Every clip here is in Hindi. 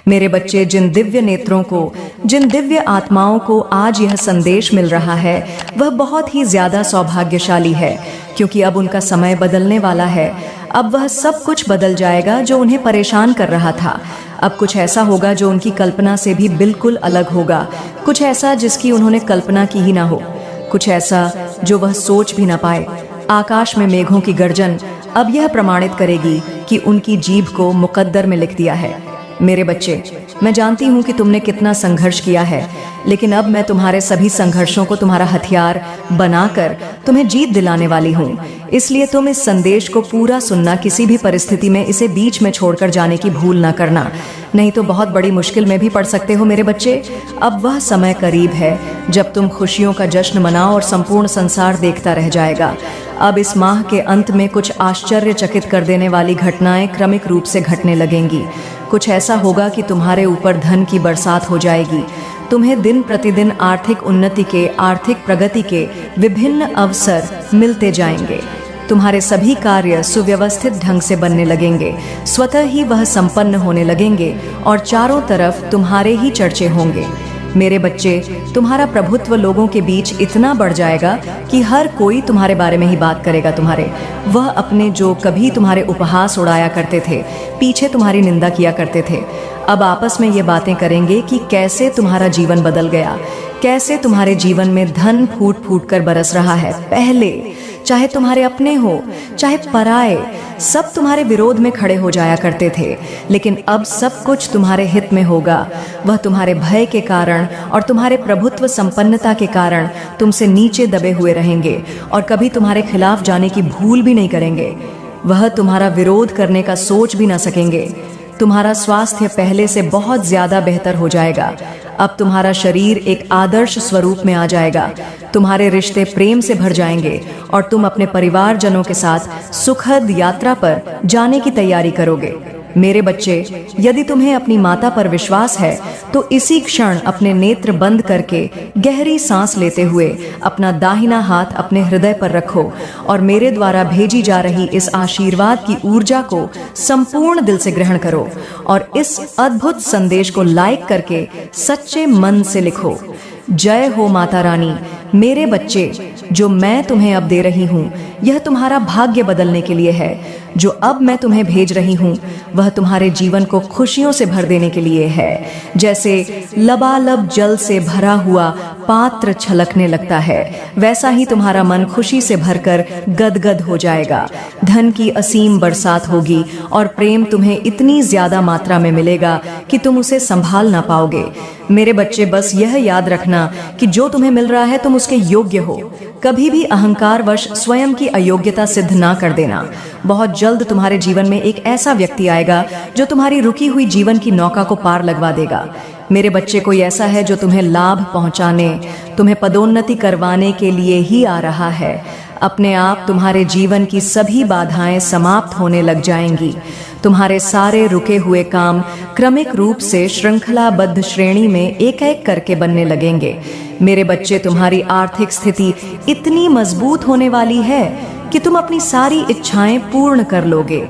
मेरे बच्चे, जिन दिव्य नेत्रों को, जिन दिव्य आत्माओं को आज यह संदेश मिल रहा है वह बहुत ही ज्यादा सौभाग्यशाली है, क्योंकि अब उनका समय बदलने वाला है। अब वह सब कुछ बदल जाएगा जो उन्हें परेशान कर रहा था। अब कुछ ऐसा होगा जो उनकी कल्पना से भी बिल्कुल अलग होगा, कुछ ऐसा जिसकी उन्होंने कल्पना की ही ना हो, कुछ ऐसा जो वह सोच भी ना पाए। आकाश में मेघों की गर्जन अब यह प्रमाणित करेगी कि उनकी जीभ को मुकद्दर में लिख दिया है। मेरे बच्चे, मैं जानती हूँ कि तुमने कितना संघर्ष किया है, लेकिन अब मैं तुम्हारे सभी संघर्षों को तुम्हारा हथियार बनाकर तुम्हें जीत दिलाने वाली हूँ। इसलिए तुम इस संदेश को पूरा सुनना, किसी भी परिस्थिति में इसे बीच में छोड़कर जाने की भूल न करना, नहीं तो बहुत बड़ी मुश्किल में भी पड़ सकते हो। मेरे बच्चे, अब वह समय करीब है जब तुम खुशियों का जश्न मनाओ और संपूर्ण संसार देखता रह जाएगा। अब इस माह के अंत में कुछ आश्चर्यचकित कर देने वाली घटनाएं क्रमिक रूप से घटने लगेंगी। कुछ ऐसा होगा कि तुम्हारे ऊपर धन की बरसात हो जाएगी। तुम्हें दिन प्रतिदिन आर्थिक उन्नति के, आर्थिक प्रगति के विभिन्न अवसर मिलते जाएंगे। तुम्हारे सभी कार्य सुव्यवस्थित ढंग से बनने लगेंगे, स्वतः ही वह संपन्न होने लगेंगे और चारों तरफ तुम्हारे ही चर्चे होंगे। मेरे बच्चे, तुम्हारा प्रभुत्व लोगों के बीच इतना बढ़ जाएगा कि हर कोई तुम्हारे बारे में ही बात करेगा। वह अपने जो कभी तुम्हारे उपहास उड़ाया करते थे, पीछे तुम्हारी निंदा किया करते थे, अब आपस में ये बातें करेंगे कि कैसे तुम्हारा जीवन बदल गया, कैसे तुम्हारे जीवन में धन फूट फूट कर बरस रहा है। पहले चाहे तुम्हारे अपने हो चाहे पराए, सब तुम्हारे विरोध में खड़े हो जाया करते थे, लेकिन अब सब कुछ तुम्हारे हित में होगा। वह तुम्हारे भय के कारण और तुम्हारे प्रभुत्व संपन्नता के कारण तुमसे नीचे दबे हुए रहेंगे और कभी तुम्हारे खिलाफ जाने की भूल भी नहीं करेंगे। वह तुम्हारा विरोध करने का सोच भी ना सकेंगे। तुम्हारा स्वास्थ्य पहले से बहुत ज्यादा बेहतर हो जाएगा। अब तुम्हारा शरीर एक आदर्श स्वरूप में आ जाएगा। तुम्हारे रिश्ते प्रेम से भर जाएंगे और तुम अपने परिवारजनों के साथ सुखद यात्रा पर जाने की तैयारी करोगे। मेरे बच्चे, यदि तुम्हें अपनी माता पर विश्वास है तो इसी क्षण अपने नेत्र बंद करके गहरी सांस लेते हुए अपना दाहिना हाथ अपने हृदय पर रखो और मेरे द्वारा भेजी जा रही इस आशीर्वाद की ऊर्जा को संपूर्ण दिल से ग्रहण करो और इस अद्भुत संदेश को लाइक करके सच्चे मन से लिखो। जय हो माता रानी। मेरे बच्चे, जो मैं तुम्हें अब दे रही हूँ यह तुम्हारा भाग्य बदलने के लिए है। जो अब मैं तुम्हें भेज रही हूँ वह तुम्हारे जीवन को खुशियों से भर देने के लिए है। जैसे लबालब जल से भरा हुआ पात्र छलकने लगता है, वैसा ही तुम्हारा मन खुशी से भरकर गदगद हो जाएगा। धन की असीम बरसात होगी और प्रेम तुम्हें इतनी ज्यादा मात्रा में मिलेगा कि तुम उसे संभाल ना पाओगे। मेरे बच्चे, बस यह याद रखना कि जो तुम्हें मिल रहा है तुम उसके योग्य हो। कभी भी अहंकारवश स्वयं की अयोग्यता सिद्ध ना कर देना। बहुत जल्द तुम्हारे जीवन में एक ऐसा व्यक्ति आएगा जो तुम्हारी रुकी हुई जीवन की नौका को पार लगवा देगा। मेरे बच्चे, कोई ऐसा है जो तुम्हें लाभ पहुंचाने, तुम्हें पदोन्नति करवाने के लिए ही आ रहा है। अपने आप तुम्हारे जीवन की सभी बाधाएं समाप्त होने लग जाएंगी। तुम्हारे सारे रुके हुए काम क्रमिक रूप से श्रृंखलाबद्ध श्रेणी में एक एक करके बनने लगेंगे। मेरे बच्चे, तुम्हारी आर्थिक स्थिति इतनी मजबूत होने वाली है कि तुम अपनी सारी इच्छाएं पूर्ण कर लोगे।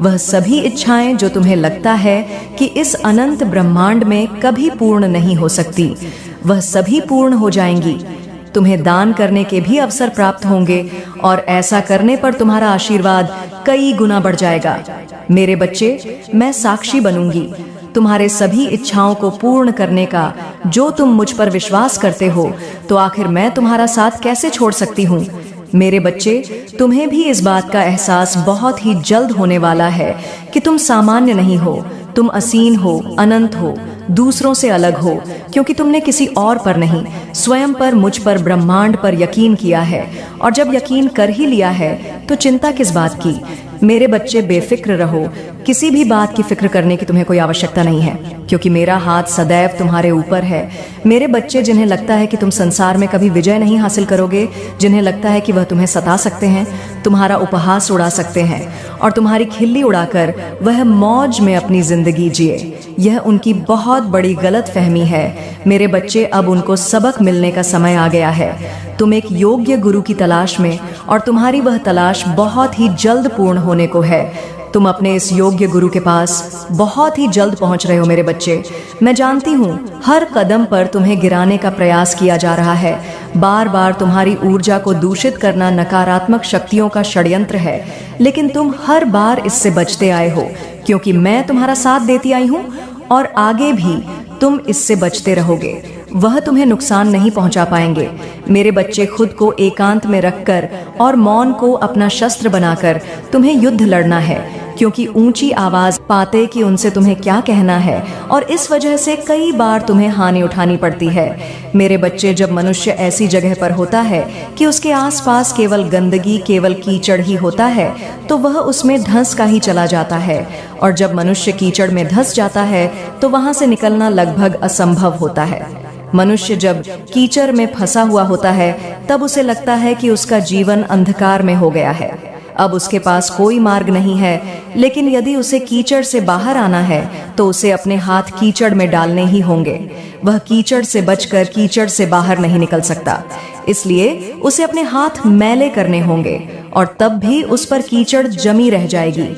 वह सभी इच्छाएं जो तुम्हें लगता है कि इस अनंत ब्रह्मांड में कभी पूर्ण नहीं हो सकती, वह सभी पूर्ण हो जाएंगी। तुम्हें दान करने के भी अवसर प्राप्त होंगे और ऐसा करने पर तुम्हारा आशीर्वाद कई गुना बढ़ जाएगा। मेरे बच्चे, मैं साक्षी बनूंगी तुम्हारे सभी इच्छाओं को पूर्ण करने का। जो तुम मुझ पर विश्वास करते हो तो आखिर मैं तुम्हारा साथ कैसे छोड़ सकती हूँ। मेरे बच्चे, तुम्हें भी इस बात का एहसास बहुत ही जल्द होने वाला है कि तुम सामान्य नहीं हो, तुम असीम हो, अनंत हो, दूसरों से अलग हो, क्योंकि तुमने किसी और पर नहीं, स्वयं पर, मुझ पर, ब्रह्मांड पर यकीन किया है। और जब यकीन कर ही लिया है तो चिंता किस बात की। मेरे बच्चे, बेफिक्र रहो। किसी भी बात की फिक्र करने की तुम्हें कोई आवश्यकता नहीं है, क्योंकि मेरा हाथ सदैव तुम्हारे ऊपर है। मेरे बच्चे, जिन्हें लगता है कि तुम संसार में कभी विजय नहीं हासिल करोगे, जिन्हें लगता है कि वह तुम्हें सता सकते हैं, तुम्हारा उपहास उड़ा सकते हैं और तुम्हारी खिल्ली उड़ाकर वह मौज में अपनी जिंदगी जिए, यह उनकी बहुत बड़ी गलत फहमी है। मेरे बच्चे, अब उनको सबक मिलने का समय आ गया है। तुम एक योग्य गुरु की तलाश में और तुम्हारी वह तलाश बहुत ही जल्द पूर्ण होने को है। तुम अपने इस योग्य गुरु के पास बहुत ही जल्द पहुंच रहे हो मेरे बच्चे। मैं जानती हूँ हर कदम पर तुम्हें गिराने का प्रयास किया जा रहा है। बार बार तुम्हारी ऊर्जा को दूषित करना नकारात्मक शक्तियों का षड्यंत्र है, लेकिन तुम हर बार इससे बचते आए हो, क्योंकि मैं तुम्हारा साथ देती आई हूँ और आगे भी तुम इससे बचते रहोगे। वह तुम्हें नुकसान नहीं पहुंचा पाएंगे। मेरे बच्चे, खुद को एकांत में रखकर और मौन को अपना शस्त्र बनाकर तुम्हें युद्ध लड़ना है, क्योंकि ऊंची आवाज पाते कि उनसे तुम्हें क्या कहना है, और इस वजह से कई बार तुम्हें हानि उठानी पड़ती है। मेरे बच्चे, जब मनुष्य ऐसी जगह पर होता है कि उसके आसपास केवल गंदगी, केवल कीचड़ ही होता है, तो वह उसमें धंस का ही चला जाता है। और जब मनुष्य कीचड़ में धंस जाता है तो वहां से निकलना लगभग असंभव होता है। मनुष्य जब कीचड़ में फंसा हुआ होता है तब उसे लगता है कि उसका जीवन अंधकार में हो गया है, अब उसके पास कोई मार्ग नहीं है। लेकिन यदि उसे कीचड़ से बाहर आना है तो उसे अपने हाथ कीचड़ में डालने ही होंगे। वह कीचड़ से बचकर कीचड़ से बाहर नहीं निकल सकता, इसलिए उसे अपने हाथ मैले करने होंगे, और तब भी उस पर कीचड़ जमी रह जाएगी,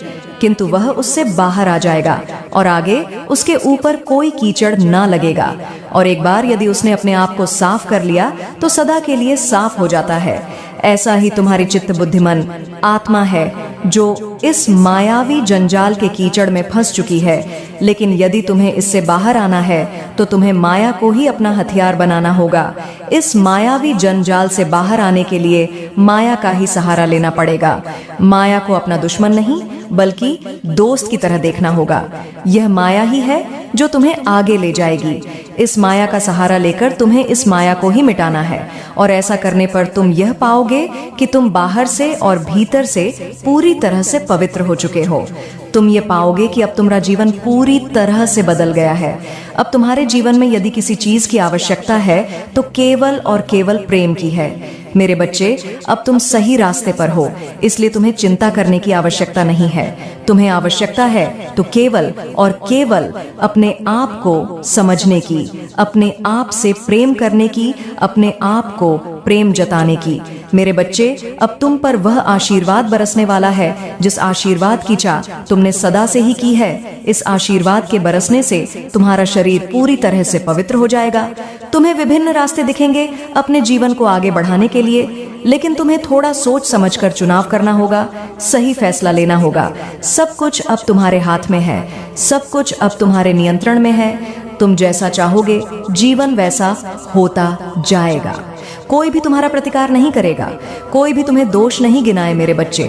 किंतु वह उससे बाहर आ जाएगा और आगे उसके ऊपर कोई कीचड़ ना लगेगा। और एक बार यदि उसने अपने आप को साफ कर लिया तो सदा के लिए साफ हो जाता है। ऐसा ही तुम्हारी चित्त बुद्धिमान आत्मा है, जो इस मायावी जंजाल के कीचड़ में फंस चुकी है। लेकिन यदि तुम्हें इससे बाहर आना है तो तुम्हें माया को ही अपना हथियार बनाना होगा। इस मायावी जंजाल से बाहर आने के लिए माया का ही सहारा लेना पड़ेगा। माया को अपना दुश्मन नहीं बल्कि दोस्त की तरह देखना होगा। यह माया ही है जो तुम्हें आगे ले जाएगी। इस माया का सहारा लेकर तुम्हें इस माया को ही मिटाना है, और ऐसा करने पर तुम यह पाओगे कि तुम बाहर से और भीतर से पूरी तरह से पवित्र हो चुके हो। तुम ये पाओगे कि अब तुम्हारा जीवन पूरी तरह से बदल गया है। अब तुम्हारे जीवन में यदि किसी चीज की आवश्यकता है तो केवल और केवल प्रेम की है। मेरे बच्चे, अब तुम सही रास्ते पर हो, इसलिए तुम्हें चिंता करने की आवश्यकता नहीं है। तुम्हें आवश्यकता है तो केवल और केवल अपने आप को समझने की, अपने आप से प्रेम करने की, अपने आप को प्रेम जताने की। मेरे बच्चे, अब तुम पर वह आशीर्वाद बरसने वाला है जिस आशीर्वाद की चाह तुमने सदा से ही की है। इस आशीर्वाद के बरसने से तुम्हारा शरीर पूरी तरह से पवित्र हो जाएगा। तुम्हें विभिन्न रास्ते दिखेंगे अपने जीवन को आगे बढ़ाने के लिए, लेकिन तुम्हें थोड़ा सोच समझकर चुनाव करना होगा, सही फैसला लेना होगा। सब कुछ अब तुम्हारे हाथ में है, सब कुछ अब तुम्हारे नियंत्रण में है। तुम जैसा चाहोगे जीवन वैसा होता जाएगा। कोई भी तुम्हारा प्रतिकार नहीं करेगा, कोई भी तुम्हें दोष नहीं गिनाए। मेरे बच्चे,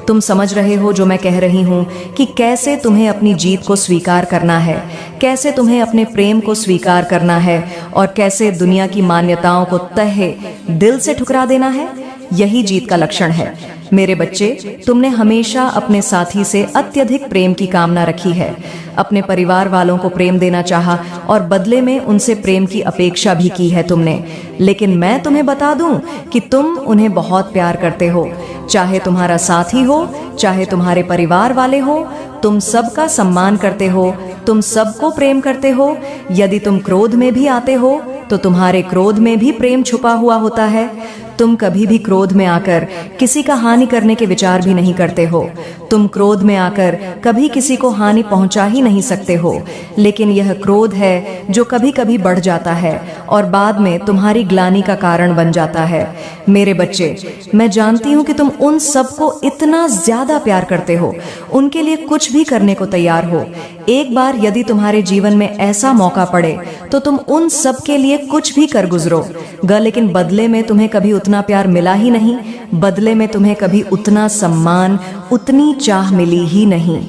तुम समझ रहे हो जो मैं कह रही हूँ कि कैसे तुम्हें अपनी जीत को स्वीकार करना है, कैसे तुम्हें अपने प्रेम को स्वीकार करना है, और कैसे दुनिया की मान्यताओं को तहे दिल से ठुकरा देना है। यही जीत का लक्षण है। मेरे बच्चे, तुमने हमेशा अपने साथी से अत्यधिक प्रेम की कामना रखी है, अपने परिवार वालों को प्रेम देना चाहा और बदले में उनसे प्रेम की अपेक्षा भी की है तुमने। लेकिन मैं तुम्हें बता दूं कि तुम उन्हें बहुत प्यार करते हो, चाहे तुम्हारा साथी हो, चाहे तुम्हारे परिवार वाले हो। तुम सबका सम्मान करते हो, तुम सबको प्रेम करते हो। यदि तुम क्रोध में भी आते हो तो तुम्हारे क्रोध में भी प्रेम छुपा हुआ होता है। तुम कभी भी क्रोध में आकर किसी का हानि करने के विचार भी नहीं करते हो। तुम क्रोध में आकर कभी किसी को हानि पहुंचा ही नहीं सकते हो। लेकिन यह क्रोध है जो कभी कभी बढ़ जाता है और बाद में तुम्हारी ग्लानि का कारण बन जाता है। मेरे बच्चे, मैं जानती हूँ कि तुम उन सबको इतना ज्यादा प्यार करते हो, उनके लिए कुछ भी करने को तैयार हो। एक बार यदि तुम्हारे जीवन में ऐसा मौका पड़े तो तुम उन सब के लिए कुछ भी कर गुजरोगे, लेकिन बदले में तुम्हें कभी उतना प्यार मिला ही नहीं, बदले में तुम्हें कभी उतना सम्मान, उतनी चाह मिली ही नहीं।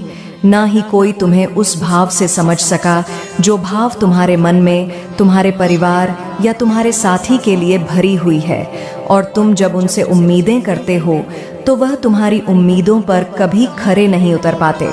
ना ही कोई तुम्हें उस भाव से समझ सका जो भाव तुम्हारे मन में तुम्हारे परिवार या तुम्हारे साथी के लिए भरी हुई है। और तुम जब उनसे उम्मीदें करते हो तो वह तुम्हारी उम्मीदों पर कभी खरे नहीं उतर पाते,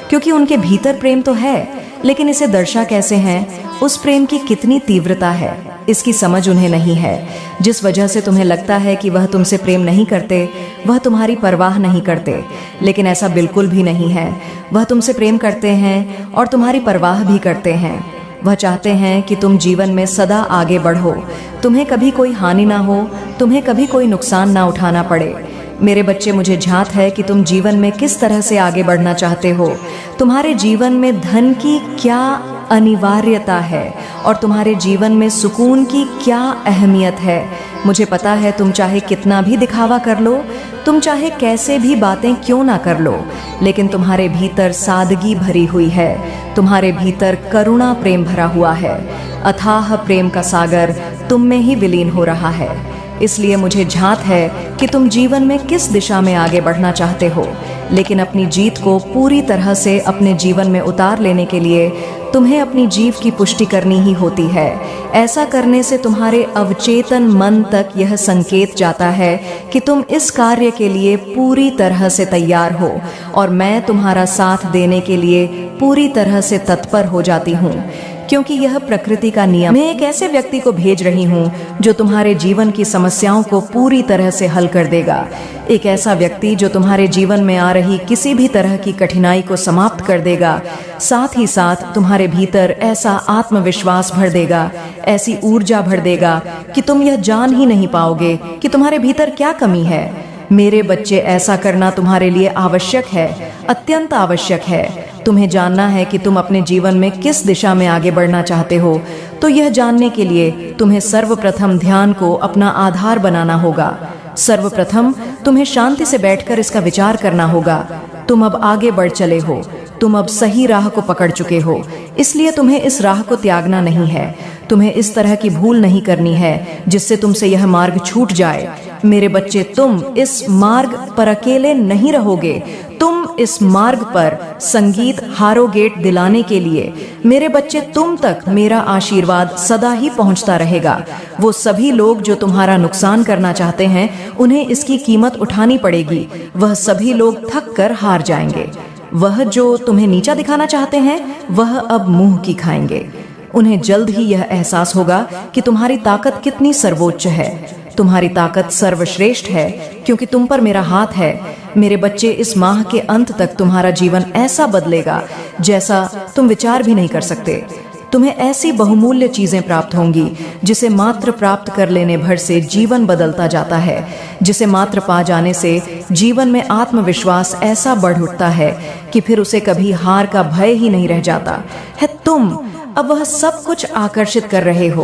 क्योंकि उनके भीतर प्रेम तो है, लेकिन इसे दर्शा कैसे हैं, उस प्रेम की कितनी तीव्रता है, इसकी समझ उन्हें नहीं है। जिस वजह से तुम्हें लगता है कि वह तुमसे प्रेम नहीं करते, वह तुम्हारी परवाह नहीं करते, लेकिन ऐसा बिल्कुल भी नहीं है। वह तुमसे प्रेम करते हैं और तुम्हारी परवाह भी करते हैं। वह चाहते हैं कि तुम जीवन में सदा आगे बढ़ो, तुम्हें कभी कोई हानि ना हो, तुम्हें कभी कोई नुकसान ना उठाना पड़े। मेरे बच्चे, मुझे झांक है कि तुम जीवन में किस तरह से आगे बढ़ना चाहते हो। तुम्हारे जीवन में धन की क्या अनिवार्यता है और तुम्हारे जीवन में सुकून की क्या अहमियत है। मुझे पता है तुम चाहे कितना भी दिखावा कर लो, तुम चाहे कैसे भी बातें क्यों ना कर लो, लेकिन तुम्हारे भीतर सादगी भरी हुई है, तुम्हारे भीतर करुणा प्रेम भरा हुआ है। अथाह प्रेम का सागर तुम में ही विलीन हो रहा है। इसलिए मुझे झांक है कि तुम जीवन में किस दिशा में आगे बढ़ना चाहते हो, लेकिन अपनी जीत को पूरी तरह से अपने जीवन में उतार लेने के लिए तुम्हें अपनी जीव की पुष्टि करनी ही होती है। ऐसा करने से तुम्हारे अवचेतन मन तक यह संकेत जाता है कि तुम इस कार्य के लिए पूरी तरह से तैयार हो, और मैं तुम्हारा साथ देने के लिए पूरी तरह से तत्पर हो जाती हूँ, क्योंकि यह प्रकृति का नियम। मैं एक ऐसे व्यक्ति को भेज रही हूँ जो तुम्हारे जीवन की समस्याओं को पूरी तरह से हल कर देगा। एक ऐसा व्यक्ति जो तुम्हारे जीवन में आ रही किसी भी तरह की कठिनाई को समाप्त कर देगा। साथ ही साथ तुम्हारे भीतर ऐसा आत्मविश्वास भर देगा, ऐसी ऊर्जा भर देगा कि तुम यह जान ही नहीं पाओगे कि तुम्हारे भीतर क्या कमी है। मेरे बच्चे, ऐसा करना तुम्हारे लिए आवश्यक है, अत्यंत आवश्यक है। तुम्हें जानना है कि तुम अपने जीवन में किस दिशा में आगे बढ़ना चाहते हो, तो यह जानने के लिए तुम्हें सर्वप्रथम ध्यान को अपना आधार बनाना होगा। सर्वप्रथम तुम्हें शांति से बैठकर इसका विचार करना होगा। तुम अब आगे बढ़ चले हो, तुम अब सही राह को पकड़ चुके हो, इसलिए तुम्हें इस राह को त्यागना नहीं है। तुम्हें इस तरह की भूल नहीं करनी है जिससे तुमसे यह मार्ग छूट जाए। मेरे बच्चे, तुम इस मार्ग पर अकेले नहीं रहोगे, तुम इस मार्ग पर संगीत हारोगेट दिलाने के लिए, मेरे बच्चे, तुम तक मेरा आशीर्वाद सदा ही पहुंचता रहेगा। वो सभी लोग जो तुम्हारा नुकसान करना चाहते हैं, उन्हें इसकी कीमत उठानी पड़ेगी। वह सभी लोग थक कर हार जाएंगे। वह जो तुम्हें नीचा दिखाना चाहते हैं, वह अब मुंह की खाएंगे। उन्हें जल्द ही यह एहसास होगा कि तुम्हारी ताकत कितनी सर्वोच्च है। तुम्हारी ताकत सर्वश्रेष्ठ है, क्योंकि तुम पर मेरा हाथ है। मेरे बच्चे, इस माह के अंत तक तुम्हारा जीवन ऐसा बदलेगा जैसा तुम विचार भी नहीं कर सकते। तुम्हें ऐसी बहुमूल्य चीजें प्राप्त होंगी जिसे मात्र प्राप्त कर लेने भर से जीवन बदलता जाता है, जिसे मात्र पा जाने से जीवन में आत्मविश्वास ऐसा बढ़ उठता है कि फिर उसे कभी हार का भय ही नहीं रह जाता है। तुम अब वह सब कुछ आकर्षित कर रहे हो,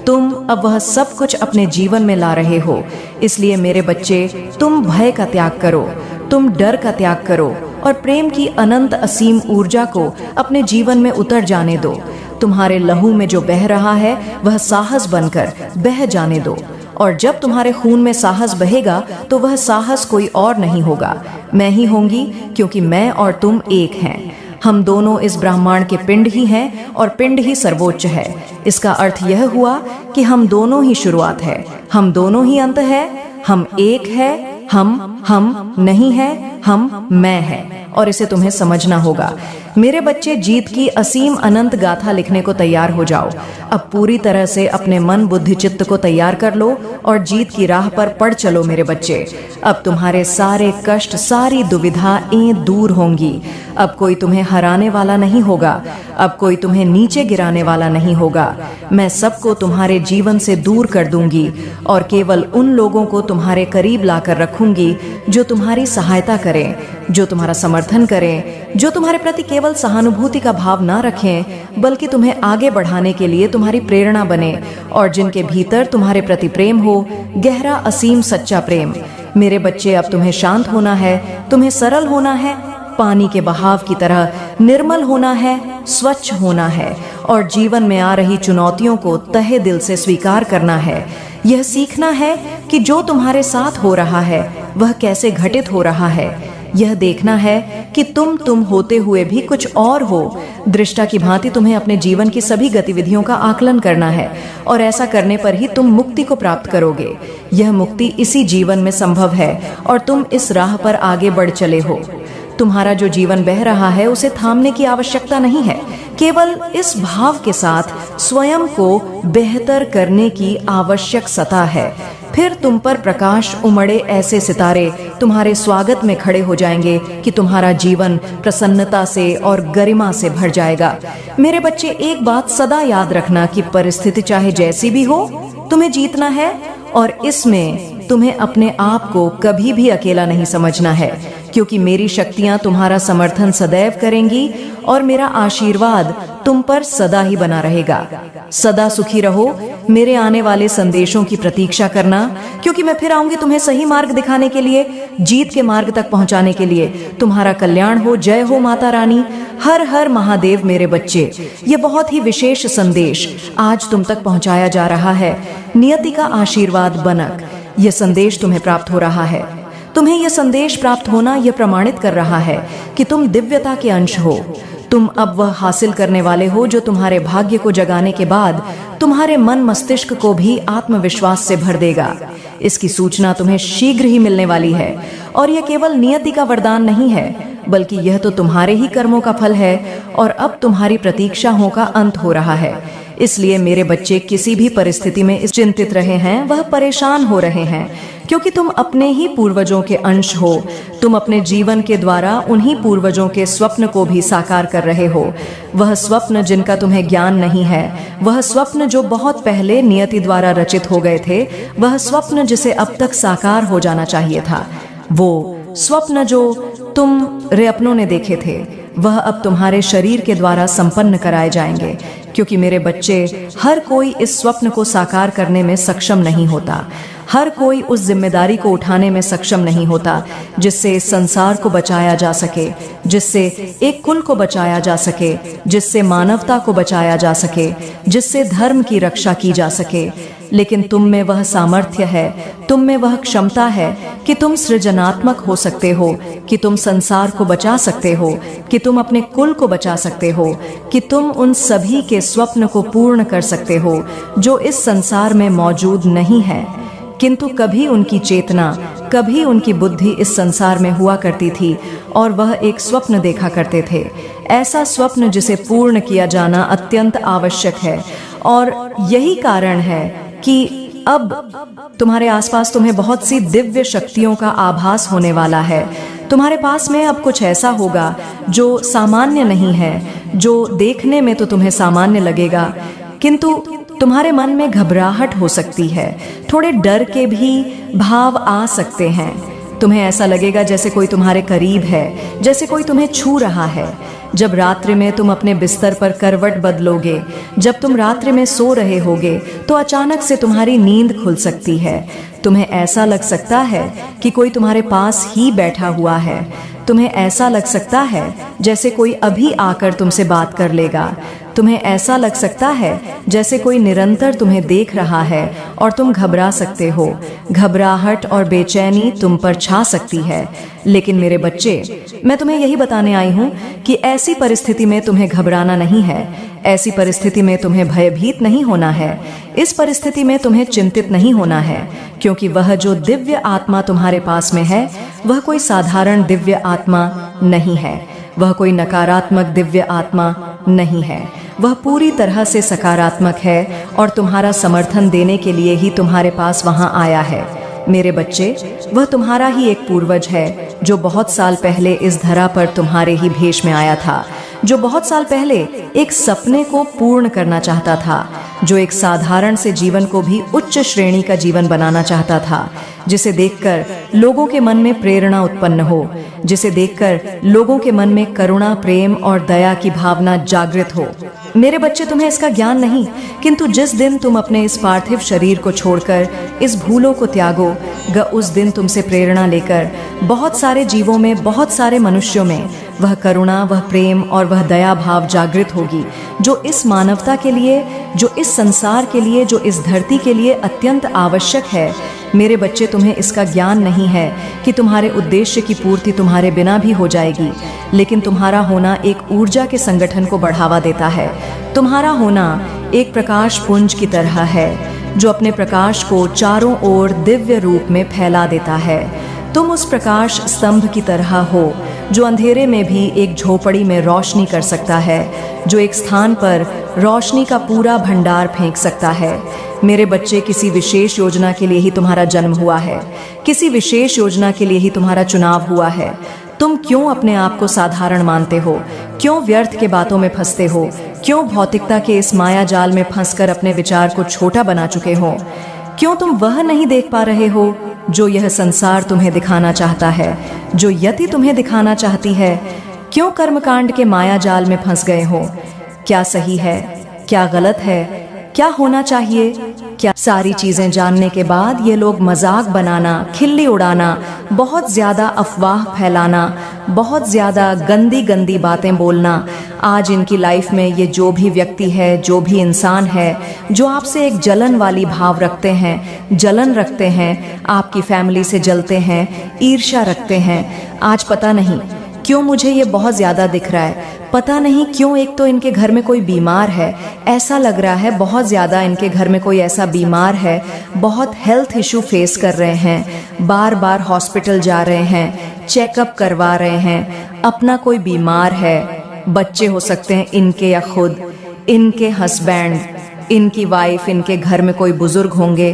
तुम अब वह सब कुछ अपने जीवन में ला रहे हो। इसलिए मेरे बच्चे, तुम भय का त्याग करो, तुम डर का त्याग करो और प्रेम की अनंत असीम ऊर्जा को अपने जीवन में उतर जाने दो। तुम्हारे लहू में जो बह रहा है वह साहस बनकर बह जाने दो, और जब तुम्हारे खून में साहस बहेगा तो वह साहस कोई और नहीं होगा, मैं ही होंगी, क्योंकि मैं और तुम एक हैं। हम दोनों इस ब्रह्मांड के पिंड ही हैं और पिंड ही सर्वोच्च है। इसका अर्थ यह हुआ कि हम दोनों ही शुरुआत है, हम दोनों ही अंत है। हम एक है, हम नहीं है, हम मैं है, और इसे तुम्हें समझना होगा। मेरे बच्चे, जीत की असीम अनंत गाथा लिखने को तैयार हो जाओ। अब पूरी तरह से अपने मन बुद्धि चित्त को तैयार कर लो और जीत की राह पर पड़ चलो मेरे बच्चे। अब तुम्हारे सारे कष्ट, सारी दुविधाएं दूर होंगी। अब कोई तुम्हें हराने वाला नहीं होगा, अब कोई तुम्हें नीचे गिराने वाला नहीं होगा। मैं सबको तुम्हारे जीवन से दूर कर दूंगी और केवल उन लोगों को तुम्हारे करीब लाकर रखूंगी जो तुम्हारी सहायता करें, जो तुम्हारा समर्थन करें, जो तुम्हारे प्रति केवल सहानुभूति का भाव ना रखें, बल्कि तुम्हें आगे बढ़ाने के लिए तुम्हारी प्रेरणा बने, और जिनके भीतर तुम्हारे प्रति प्रेम हो, गहरा असीम सच्चा प्रेम। मेरे बच्चे, अब तुम्हें शांत होना है, तुम्हें सरल होना है, पानी के बहाव की तरह निर्मल होना है, स्वच्छ होना है, और जीवन में आ रही चुनौतियों को तहे दिल से स्वीकार करना है। यह सीखना है कि जो तुम्हारे साथ हो रहा है वह कैसे घटित हो रहा है। यह देखना है कि तुम होते हुए भी कुछ और हो। दृष्टा की भांति तुम्हें अपने जीवन की सभी गतिविधियों का आकलन करना है, और ऐसा करने पर ही तुम मुक्ति को प्राप्त करोगे। यह मुक्ति इसी जीवन में संभव है, और तुम इस राह पर आगे बढ़ चले हो। तुम्हारा जो जीवन बह रहा है उसे थामने की आवश्यकता नहीं है, केवल इस भाव के साथ स्वयं को बेहतर करने की आवश्यकता है। फिर तुम पर प्रकाश उमड़े ऐसे सितारे तुम्हारे स्वागत में खड़े हो जाएंगे कि तुम्हारा जीवन प्रसन्नता से और गरिमा से भर जाएगा। मेरे बच्चे, एक बात सदा याद रखना कि परिस्थिति चाहे जैसी भी हो, तुम्हें जीतना है, और इसमें तुम्हें अपने आप को कभी भी अकेला नहीं समझना है, क्योंकि मेरी शक्तियां तुम्हारा समर्थन सदैव करेंगी और मेरा आशीर्वाद तुम पर सदा ही बना रहेगा। सदा सुखी रहो। मेरे आने वाले संदेशों की प्रतीक्षा करना, क्योंकि मैं फिर आऊंगी तुम्हें सही मार्ग दिखाने के लिए, जीत के मार्ग तक पहुंचाने के लिए। तुम्हारा कल्याण हो। जय हो माता रानी। हर हर महादेव। मेरे बच्चे, ये बहुत ही विशेष संदेश आज तुम तक पहुंचाया जा रहा है। नियति का आशीर्वाद बनक, यह संदेश तुम्हें प्राप्त हो रहा है। तुम्हें यह संदेश प्राप्त होना यह प्रमाणित कर रहा है कि तुम दिव्यता के अंश हो। तुम अब वह हासिल करने वाले हो जो तुम्हारे भाग्य को जगाने के बाद तुम्हारे मन मस्तिष्क को भी आत्मविश्वास से भर देगा। इसकी सूचना तुम्हें शीघ्र ही मिलने वाली है। और यह केवल नियति का वरदान नहीं है, बल्कि यह तो तुम्हारे ही कर्मों का फल है और अब तुम्हारी प्रतीक्षाओं का अंत हो रहा है। इसलिए मेरे बच्चे, किसी भी परिस्थिति में चिंतित रहे हैं, वह परेशान हो रहे हैं, क्योंकि तुम अपने ही पूर्वजों के अंश हो। तुम अपने जीवन के द्वारा उन्हीं पूर्वजों के स्वप्न को भी साकार कर रहे हो। वह स्वप्न जिनका तुम्हें ज्ञान नहीं है, वह स्वप्न जो बहुत पहले नियति द्वारा रचित हो गए थे, वह स्वप्न जिसे अब तक साकार हो जाना चाहिए था, वो स्वप्न जो तुम रे अपनों ने देखे थे, वह अब तुम्हारे शरीर के द्वारा संपन्न कराए जाएंगे। क्योंकि मेरे बच्चे, हर कोई इस स्वप्न को साकार करने में सक्षम नहीं होता। हर कोई उस जिम्मेदारी को उठाने में सक्षम नहीं होता जिससे इस संसार को बचाया जा सके, जिससे एक कुल को बचाया जा सके, जिससे मानवता को बचाया जा सके, जिससे धर्म की रक्षा की जा सके। लेकिन तुम में वह सामर्थ्य है, तुम में वह क्षमता है कि तुम सृजनात्मक हो सकते हो, कि तुम संसार को बचा सकते हो, कि तुम अपने कुल को बचा सकते हो, कि तुम उन सभी के स्वप्न को पूर्ण कर सकते हो जो इस संसार में मौजूद नहीं है, किंतु कभी उनकी चेतना, कभी उनकी बुद्धि इस संसार में हुआ करती थी और वह एक स्वप्न देखा करते थे। ऐसा स्वप्न जिसे पूर्ण किया जाना अत्यंत आवश्यक है। और यही कारण है कि अब तुम्हारे आसपास तुम्हें बहुत सी दिव्य शक्तियों का आभास होने वाला है। तुम्हारे पास में अब कुछ ऐसा होगा जो सामान्य नहीं है, जो देखने में तो तुम्हें सामान्य लगेगा, किंतु तुम्हारे मन में घबराहट हो सकती है, थोड़े डर के भी भाव आ सकते हैं। तुम्हें ऐसा लगेगा जैसे कोई तुम्हारे करीब है, जैसे कोई तुम्हें छू रहा है। जब रात्रि में तुम अपने बिस्तर पर करवट बदलोगे, जब तुम रात्रि में सो रहे होगे, तो अचानक से तुम्हारी नींद खुल सकती है। तुम्हें ऐसा लग सकता है कि कोई तुम्हारे पास ही बैठा हुआ है। तुम्हें ऐसा लग सकता है जैसे कोई अभी आकर तुमसे बात कर लेगा। तुम्हें ऐसा लग सकता है जैसे कोई निरंतर तुम्हें देख रहा है और तुम घबरा सकते हो। घबराहट और बेचैनी तुम पर छा सकती है। लेकिन मेरे बच्चे, मैं तुम्हें यही बताने आई हूँ कि ऐसी परिस्थिति में तुम्हें घबराना नहीं है, ऐसी परिस्थिति में तुम्हें भयभीत नहीं होना है, इस परिस्थिति में तुम्हें चिंतित नहीं होना है, क्योंकि वह जो दिव्य आत्मा तुम्हारे पास में है, वह कोई साधारण दिव्य आत्मा नहीं है, वह कोई नकारात्मक दिव्य आत्मा नहीं है, वह पूरी तरह से सकारात्मक है और तुम्हारा समर्थन देने के लिए ही तुम्हारे पास वहां आया है। मेरे बच्चे, वह तुम्हारा ही एक पूर्वज है जो बहुत साल पहले इस धरा पर तुम्हारे ही भेष में आया था, जो बहुत साल पहले एक सपने को पूर्ण करना चाहता था, जो एक साधारण से जीवन को भी उच्च श्रेणी का जीवन बनाना चाहता था, जिसे देखकर लोगों के मन में प्रेरणा उत्पन्न हो, जिसे देखकर लोगों के मन में करुणा, प्रेम और दया की भावना जागृत हो। मेरे बच्चे, तुम्हें इसका ज्ञान नहीं, किंतु जिस दिन तुम अपने इस पार्थिव शरीर को छोड़कर इस भूलों को त्यागो, उस दिन तुमसे प्रेरणा लेकर बहुत सारे जीवों में, बहुत सारे मनुष्यों में वह करुणा, वह प्रेम और वह दया भाव जागृत होगी जो इस मानवता के लिए, जो इस संसार के लिए, जो इस धरती के लिए अत्यंत आवश्यक है। मेरे बच्चे, तुम्हें इसका ज्ञान नहीं है कि तुम्हारे उद्देश्य की पूर्ति तुम्हारे बिना भी हो जाएगी, लेकिन तुम्हारा होना एक ऊर्जा के संगठन को बढ़ावा देता है। तुम्हारा होना एक प्रकाश पुंज की तरह है जो अपने प्रकाश को चारों ओर दिव्य रूप में फैला देता है। तुम उस प्रकाश स्तंभ की तरह हो जो अंधेरे में भी एक झोपड़ी में रोशनी कर सकता है, जो एक स्थान पर रोशनी का पूरा भंडार फेंक सकता है। मेरे बच्चे, किसी विशेष योजना के लिए ही तुम्हारा जन्म हुआ है, किसी विशेष योजना के लिए ही तुम्हारा चुनाव हुआ है। तुम क्यों अपने आप को साधारण मानते हो? क्यों व्यर्थ के बातों में फंसते हो? क्यों भौतिकता के इस माया जाल में फंसकर अपने विचार को छोटा बना चुके हो? क्यों तुम वह नहीं देख पा रहे हो जो यह संसार तुम्हें दिखाना चाहता है, जो यति तुम्हें दिखाना चाहती है? क्यों कर्मकांड के माया जाल में फंस गए हो? क्या सही है, क्या गलत है, क्या होना चाहिए, क्या? सारी चीजें जानने के बाद ये लोग मजाक बनाना, खिल्ली उड़ाना, बहुत ज्यादा अफवाह फैलाना, बहुत ज्यादा गंदी गंदी बातें बोलना। आज इनकी लाइफ में ये जो भी व्यक्ति है, जो भी इंसान है, जो आपसे एक जलन वाली भाव रखते हैं, जलन रखते हैं, आपकी फैमिली से जलते हैं, ईर्ष्या रखते हैं, आज पता नहीं क्यों मुझे ये बहुत ज्यादा दिख रहा है। पता नहीं क्यों, एक तो इनके घर में कोई बीमार है, ऐसा लग रहा है बहुत ज्यादा इनके घर में कोई ऐसा बीमार है, बहुत हेल्थ इशू फेस कर रहे हैं, बार बार हॉस्पिटल जा रहे हैं, चेकअप करवा रहे हैं, अपना कोई बीमार है, बच्चे हो सकते हैं इनके या खुद, इनके हस्बैंड, इनकी वाइफ, इनके घर में कोई बुजुर्ग होंगे।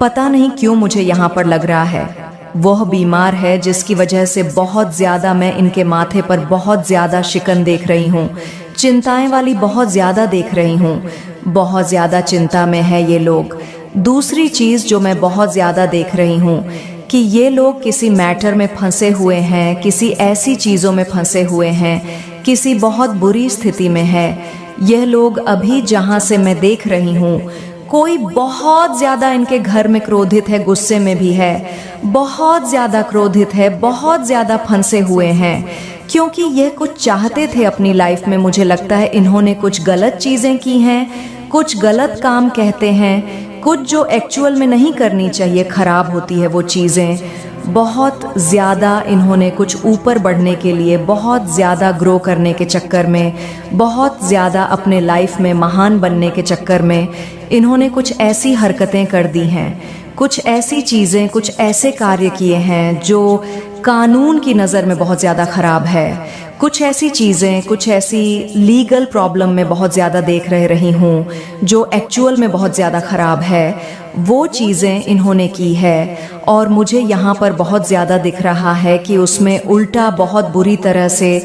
पता नहीं क्यों मुझे यहाँ पर लग रहा है वह बीमार है जिसकी वजह से बहुत ज्यादा मैं इनके माथे पर बहुत ज्यादा शिकन देख रही हूँ, चिंताएं वाली बहुत ज्यादा देख रही हूँ, बहुत ज्यादा चिंता में है ये लोग। दूसरी चीज जो मैं बहुत ज्यादा देख रही हूँ कि ये लोग किसी मैटर में फंसे हुए हैं, किसी ऐसी चीजों में फंसे हुए हैं, किसी बहुत बुरी स्थिति में है। यह लोग अभी जहां से मैं देख रही हूँ, कोई बहुत ज्यादा इनके घर में क्रोधित है, गुस्से में भी है, बहुत ज्यादा क्रोधित है, बहुत ज्यादा फंसे हुए हैं, क्योंकि ये कुछ चाहते थे अपनी लाइफ में। मुझे लगता है इन्होंने कुछ गलत चीजें की हैं, कुछ गलत काम कहते हैं, कुछ जो एक्चुअल में नहीं करनी चाहिए, खराब होती है वो चीजें। बहुत ज़्यादा इन्होंने कुछ ऊपर बढ़ने के लिए, बहुत ज़्यादा ग्रो करने के चक्कर में, बहुत ज़्यादा अपने लाइफ में महान बनने के चक्कर में इन्होंने कुछ ऐसी हरकतें कर दी हैं, कुछ ऐसी चीज़ें, कुछ ऐसे कार्य किए हैं जो कानून की नज़र में बहुत ज़्यादा ख़राब है। कुछ ऐसी चीज़ें, कुछ ऐसी लीगल प्रॉब्लम में बहुत ज़्यादा देख रही हूँ जो एक्चुअल में बहुत ज़्यादा ख़राब है, वो चीज़ें इन्होंने की है। और मुझे यहाँ पर बहुत ज़्यादा दिख रहा है कि उसमें उल्टा बहुत बुरी तरह से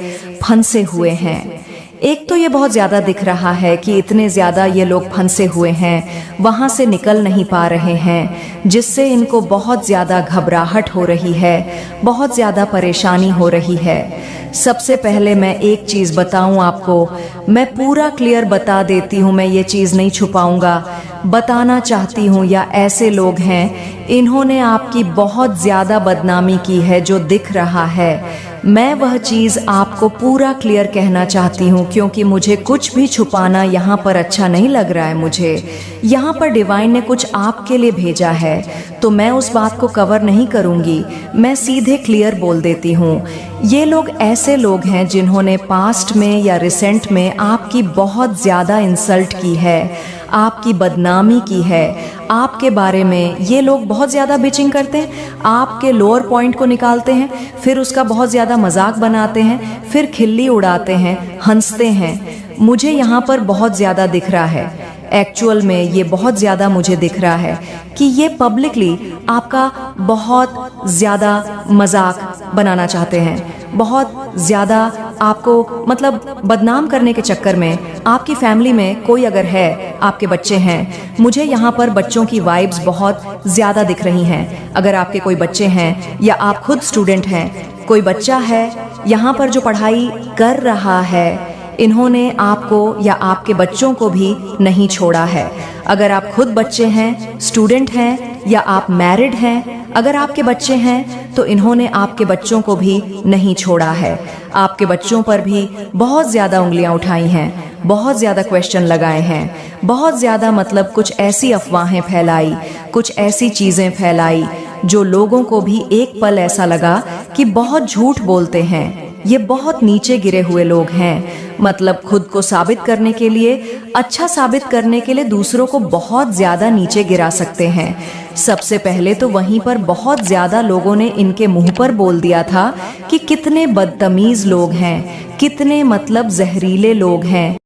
फंसे हुए हैं। एक तो ये बहुत ज़्यादा दिख रहा है कि इतने ज़्यादा ये लोग फंसे हुए हैं, वहाँ से निकल नहीं पा रहे हैं, जिससे इनको बहुत ज़्यादा घबराहट हो रही है, बहुत ज़्यादा परेशानी हो रही है। सबसे पहले मैं एक चीज़ बताऊं आपको, मैं पूरा क्लियर बता देती हूं, मैं ये चीज़ नहीं छुपाऊंगा, बताना चाहती हूं। या ऐसे लोग हैं, इन्होंने आपकी बहुत ज़्यादा बदनामी की है जो दिख रहा है। मैं वह चीज़ आपको पूरा क्लियर कहना चाहती हूँ, क्योंकि मुझे कुछ भी छुपाना यहाँ पर अच्छा नहीं लग रहा है। मुझे यहाँ पर डिवाइन ने कुछ आपके लिए भेजा है, तो मैं उस बात को कवर नहीं करूँगी, मैं सीधे क्लियर बोल देती हूँ। ये लोग ऐसे लोग हैं जिन्होंने पास्ट में या रिसेंट में आपकी बहुत ज़्यादा इंसल्ट की है, आपकी बदनामी की है। आपके बारे में ये लोग बहुत ज़्यादा बिचिंग करते हैं, आपके लोअर पॉइंट को निकालते हैं, फिर उसका बहुत ज़्यादा मजाक बनाते हैं, फिर खिल्ली उड़ाते हैं, हंसते हैं। मुझे यहाँ पर बहुत ज़्यादा दिख रहा है, एक्चुअल में ये बहुत ज़्यादा मुझे दिख रहा है कि ये पब्लिकली आपका बहुत ज़्यादा मजाक बनाना चाहते हैं, बहुत ज़्यादा आपको मतलब बदनाम करने के चक्कर में। आपकी फैमिली में कोई अगर है, आपके बच्चे हैं, मुझे यहाँ पर बच्चों की वाइब्स बहुत ज़्यादा दिख रही हैं। अगर आपके कोई बच्चे हैं या आप खुद स्टूडेंट हैं, कोई बच्चा है यहाँ पर जो पढ़ाई कर रहा है, इन्होंने आपको या आपके बच्चों को भी नहीं छोड़ा है। अगर आप खुद बच्चे हैं, स्टूडेंट हैं, या आप मैरिड हैं, अगर आपके बच्चे हैं तो इन्होंने आपके बच्चों को भी नहीं छोड़ा है। आपके बच्चों पर भी बहुत ज़्यादा उंगलियां उठाई हैं, बहुत ज़्यादा क्वेश्चन लगाए हैं, बहुत ज़्यादा मतलब कुछ ऐसी अफवाहें फैलाई, कुछ ऐसी चीज़ें फैलाई जो लोगों को भी एक पल ऐसा लगा कि बहुत झूठ बोलते हैं, ये बहुत नीचे गिरे हुए लोग हैं। मतलब खुद को साबित करने के लिए, अच्छा साबित करने के लिए दूसरों को बहुत ज्यादा नीचे गिरा सकते हैं। सबसे पहले तो वहीं पर बहुत ज्यादा लोगों ने इनके मुंह पर बोल दिया था कि कितने बदतमीज लोग हैं, कितने मतलब जहरीले लोग हैं।